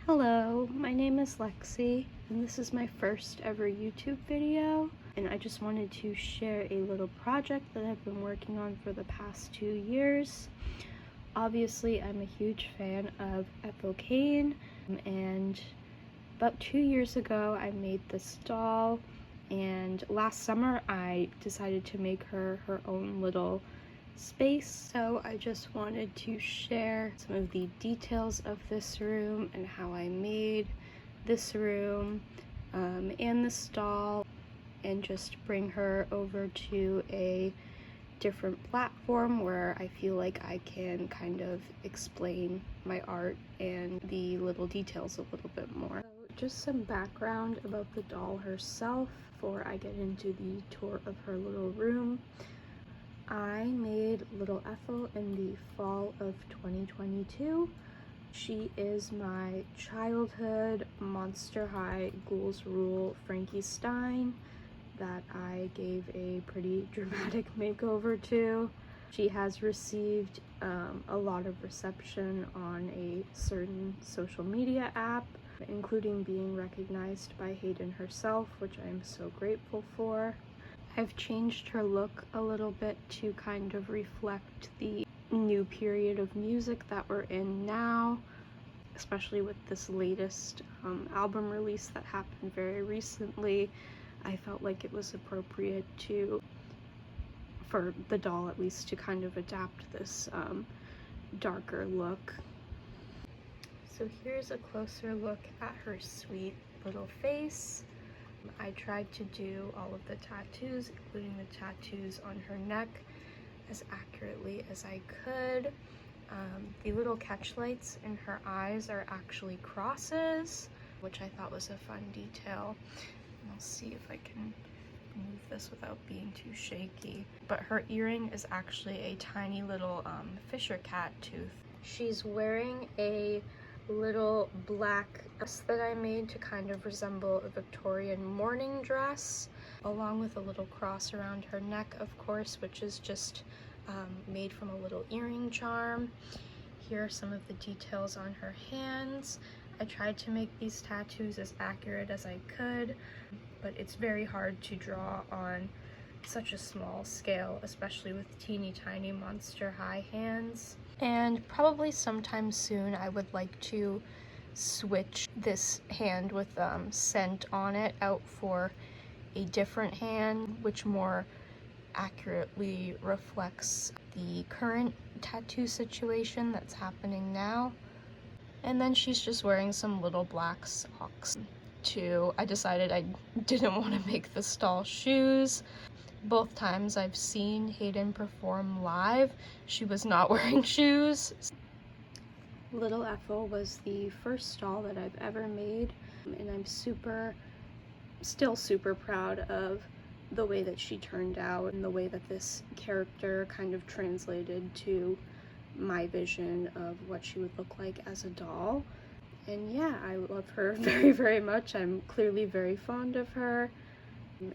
Hello, my name is Lexi, and this is my first ever YouTube video, and I just wanted to share a little project that I've been working on for the past 2 years. Obviously, I'm a huge fan of Ethel Cain, and about 2 years ago I made this doll, and last summer I decided to make her her own little space. So I just wanted to share some of the details of this room and how I made this room and this doll, and just bring her over to a different platform where I feel like I can kind of explain my art and the little details a little bit more. So just some background about the doll herself before I get into the tour of her little room. I made little Ethel in the fall of 2022. She is my childhood Monster High Ghouls Rule Frankenstein that I gave a pretty dramatic makeover to. She has received a lot of reception on a certain social media app, including being recognized by Hayden herself, which I am so grateful for. I've changed her look a little bit to kind of reflect the new period of music that we're in now, especially with this latest album release that happened very recently. I felt like it was appropriate for the doll at least, to kind of adapt this darker look. So here's a closer look at her sweet little face. I tried to do all of the tattoos, including the tattoos on her neck, as accurately as I could. The little catch lights in her eyes are actually crosses, which I thought was a fun detail. And I'll see if I can move this without being too shaky. But her earring is actually a tiny little Fisher cat tooth. She's wearing a little black dress that I made to kind of resemble a Victorian morning dress, along with a little cross around her neck, of course, which is just made from a little earring charm. Here are some of the details on her hands. I tried to make these tattoos as accurate as I could, but it's very hard to draw on such a small scale, especially with teeny tiny Monster High hands. And probably sometime soon I would like to switch this hand with scent on it out for a different hand, which more accurately reflects the current tattoo situation that's happening now. And then she's just wearing some little black socks too. I decided I didn't want to make this doll shoes. Both times I've seen Hayden perform live, she was not wearing shoes. Little Ethel was the first doll that I've ever made, and I'm still super proud of the way that she turned out and the way that this character kind of translated to my vision of what she would look like as a doll. And yeah, I love her very, very much. I'm clearly very fond of her,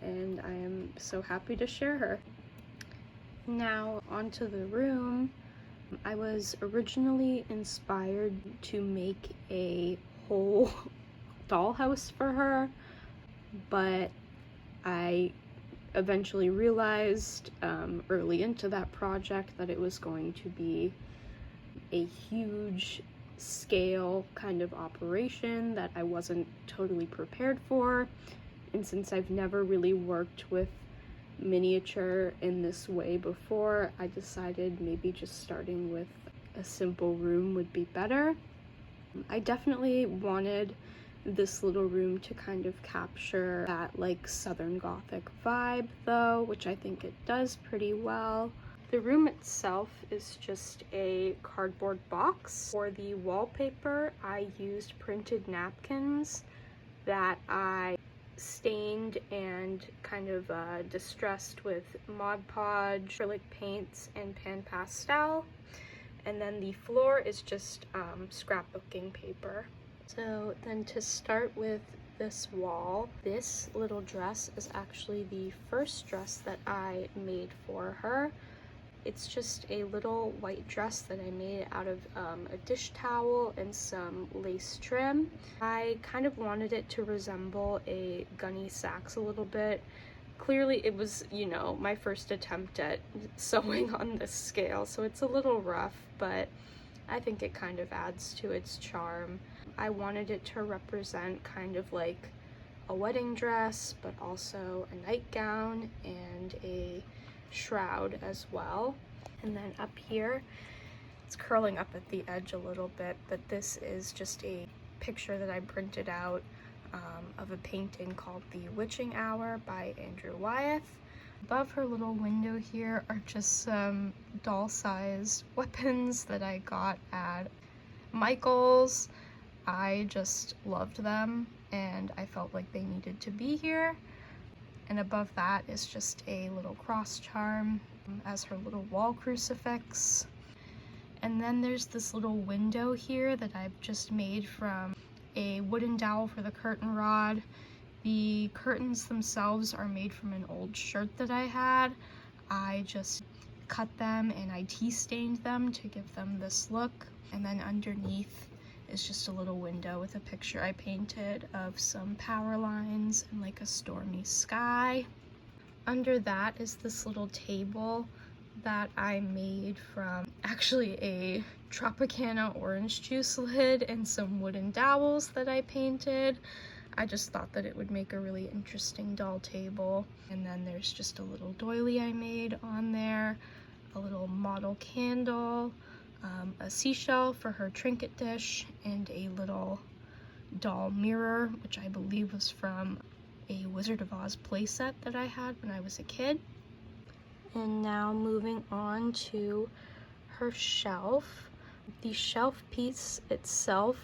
and I am so happy to share her. Now onto the room. I was originally inspired to make a whole dollhouse for her, but I eventually realized early into that project that it was going to be a huge scale kind of operation that I wasn't totally prepared for. And since I've never really worked with miniature in this way before, I decided maybe just starting with a simple room would be better. I definitely wanted this little room to kind of capture that like Southern Gothic vibe though, which I think it does pretty well. The room itself is just a cardboard box. For the wallpaper, I used printed napkins that I stained and kind of distressed with Mod Podge, acrylic paints, and pan pastel. And then the floor is just scrapbooking paper. So then to start with this wall, this little dress is actually the first dress that I made for her. It's just a little white dress that I made out of a dish towel and some lace trim. I kind of wanted it to resemble a gunny sacks a little bit. Clearly it was, you know, my first attempt at sewing on this scale, so it's a little rough, but I think it kind of adds to its charm. I wanted it to represent kind of like a wedding dress, but also a nightgown and a shroud as well. And then up here, it's curling up at the edge a little bit, but this is just a picture that I printed out of a painting called The Witching Hour by Andrew Wyeth. Above her little window here are just some doll-sized weapons that I got at Michael's. I just loved them and I felt like they needed to be here. And above that is just a little cross charm as her little wall crucifix. And then there's this little window here that I've just made from a wooden dowel for the curtain rod. The curtains themselves are made from an old shirt that I had. I just cut them and I tea stained them to give them this look. And then underneath is just a little window with a picture I painted of some power lines and like a stormy sky. Under that is this little table that I made from actually a Tropicana orange juice lid and some wooden dowels that I painted. I just thought that it would make a really interesting doll table. And then there's just a little doily I made on there, a little model candle, a seashell for her trinket dish, and a little doll mirror, which I believe was from a Wizard of Oz playset that I had when I was a kid. And now moving on to her shelf. The shelf piece itself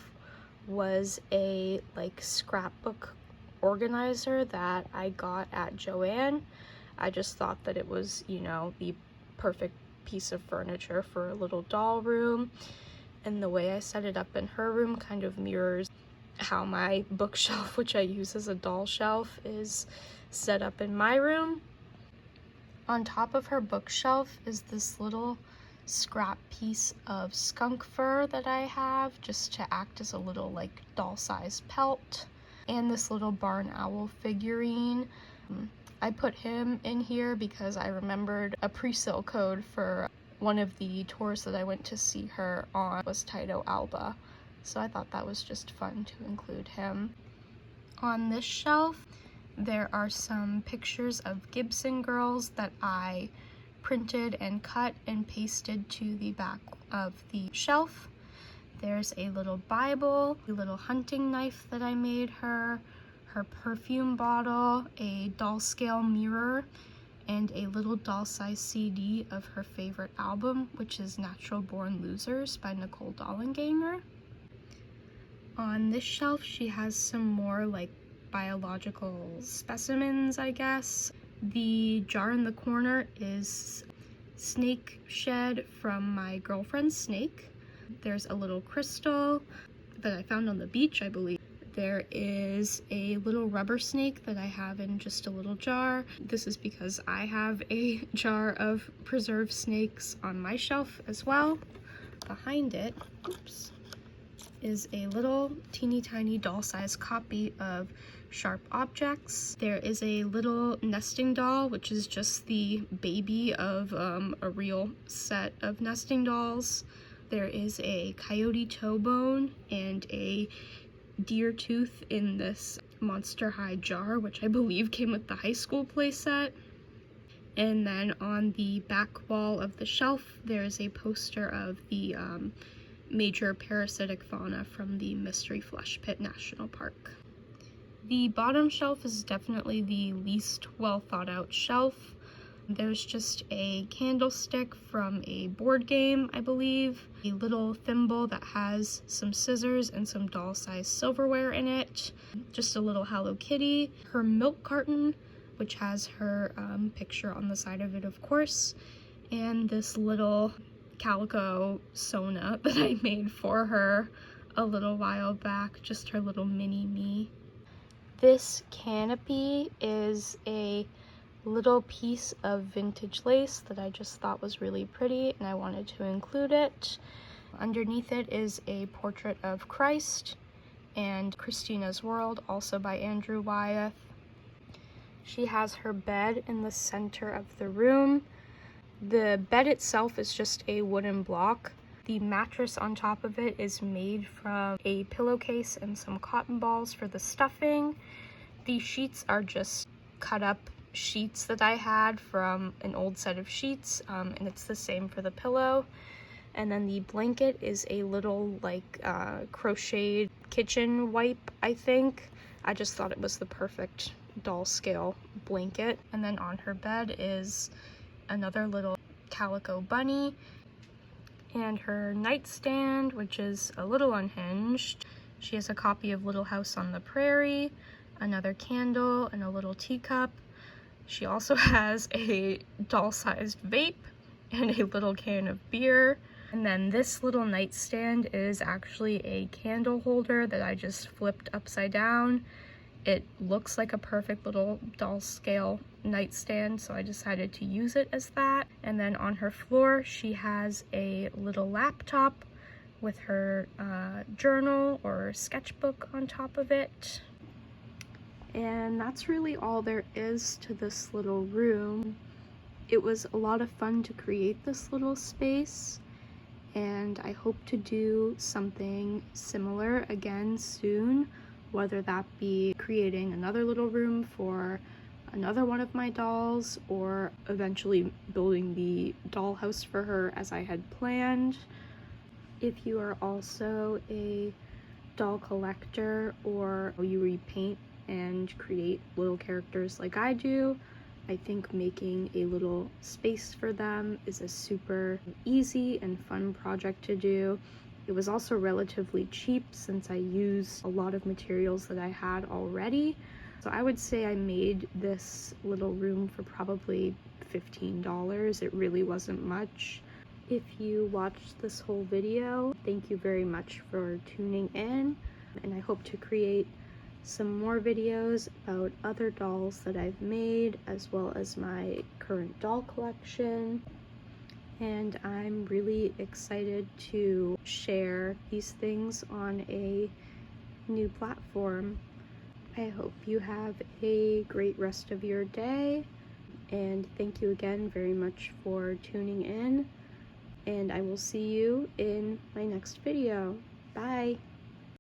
was a like scrapbook organizer that I got at Joann. I just thought that it was, you know, the perfect piece of furniture for a little doll room, and the way I set it up in her room kind of mirrors how my bookshelf, which I use as a doll shelf, is set up in my room. On top of her bookshelf is this little scrap piece of skunk fur that I have just to act as a little like doll-sized pelt, and this little barn owl figurine. I put him in here because I remembered a pre-sale code for one of the tours that I went to see her on was Taito Alba, so I thought that was just fun to include him. On this shelf there are some pictures of Gibson girls that I printed and cut and pasted to the back of the shelf. There's a little Bible, a little hunting knife that I made her, her perfume bottle, a doll scale mirror, and a little doll-sized CD of her favorite album, which is Natural Born Losers by Nicole Dollanganger. On this shelf she has some more like biological specimens, I guess. The jar in the corner is snake shed from my girlfriend's snake. There's a little crystal that I found on the beach, I believe. There is a little rubber snake that I have in just a little jar. This is because I have a jar of preserved snakes on my shelf as well. Behind it, oops, is a little teeny tiny doll-sized copy of Sharp Objects. There is a little nesting doll, which is just the baby of a real set of nesting dolls. There is a coyote toe bone and a deer tooth in this Monster High jar, which I believe came with the high school playset. And then on the back wall of the shelf, there's a poster of the major parasitic fauna from the Mystery Flesh Pit National Park. The bottom shelf is definitely the least well thought out shelf. There's just a candlestick from a board game, I believe, a little thimble that has some scissors and some doll-sized silverware in it, just a little Hello Kitty, her milk carton, which has her picture on the side of it, of course, and this little calico Sona that I made for her a little while back, just her little mini me. This canopy is a little piece of vintage lace that I just thought was really pretty and I wanted to include it. Underneath it is a portrait of Christ and Christina's World, also by Andrew Wyeth. She has her bed in the center of the room. The bed itself is just a wooden block. The mattress on top of it is made from a pillowcase and some cotton balls for the stuffing. The sheets are just cut up sheets that I had from an old set of sheets, and it's the same for the pillow. And then the blanket is a little crocheted kitchen wipe, I think. I just thought it was the perfect doll scale blanket. And then on her bed is another little calico bunny, and her nightstand, which is a little unhinged. She has a copy of Little House on the Prairie, another candle, and a little teacup. She also has a doll-sized vape and a little can of beer. And then this little nightstand is actually a candle holder that I just flipped upside down. It looks like a perfect little doll scale nightstand, so I decided to use it as that. And then on her floor, she has a little laptop with her journal or sketchbook on top of it. And that's really all there is to this little room. It was a lot of fun to create this little space, and I hope to do something similar again soon, whether that be creating another little room for another one of my dolls, or eventually building the dollhouse for her as I had planned. If you are also a doll collector, or you repaint and create little characters like I do, I think making a little space for them is a super easy and fun project to do. It was also relatively cheap since I used a lot of materials that I had already. So I would say I made this little room for probably $15. It really wasn't much. If you watched this whole video, thank you very much for tuning in, and I hope to create some more videos about other dolls that I've made, as well as my current doll collection. And I'm really excited to share these things on a new platform. I hope you have a great rest of your day, and thank you again very much for tuning in, and I will see you in my next video. Bye!